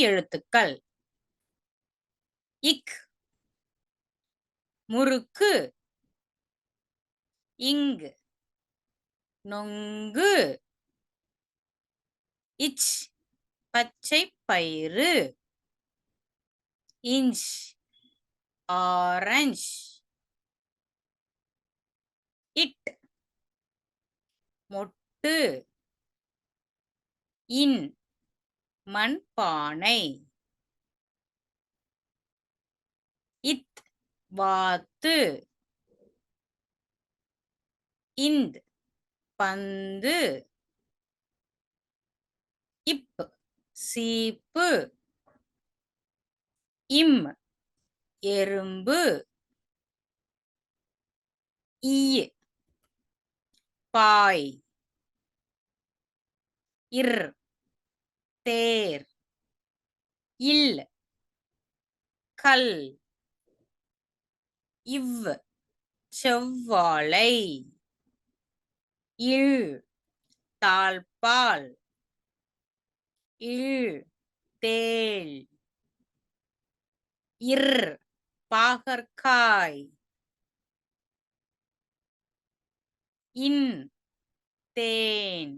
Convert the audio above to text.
எழுத்துக்கள். இக் முறுக்கு, இங் நொங்கு, இச் பச்சை பயிறு, இஞ்ச் ஆரஞ்ச், இட் மொட்டு, இன் மண்பானை, இத் வாத்து, இந்த் பந்து, இப் சீப்பு, இம் எறும்பு, ஈ பாய், இர் தேர், இல் கல், இவ் செவ்வாழை, இழ் தாழ்ப்பாள், இழ் தேள், இர் பாகற்காய், இன் தேன்.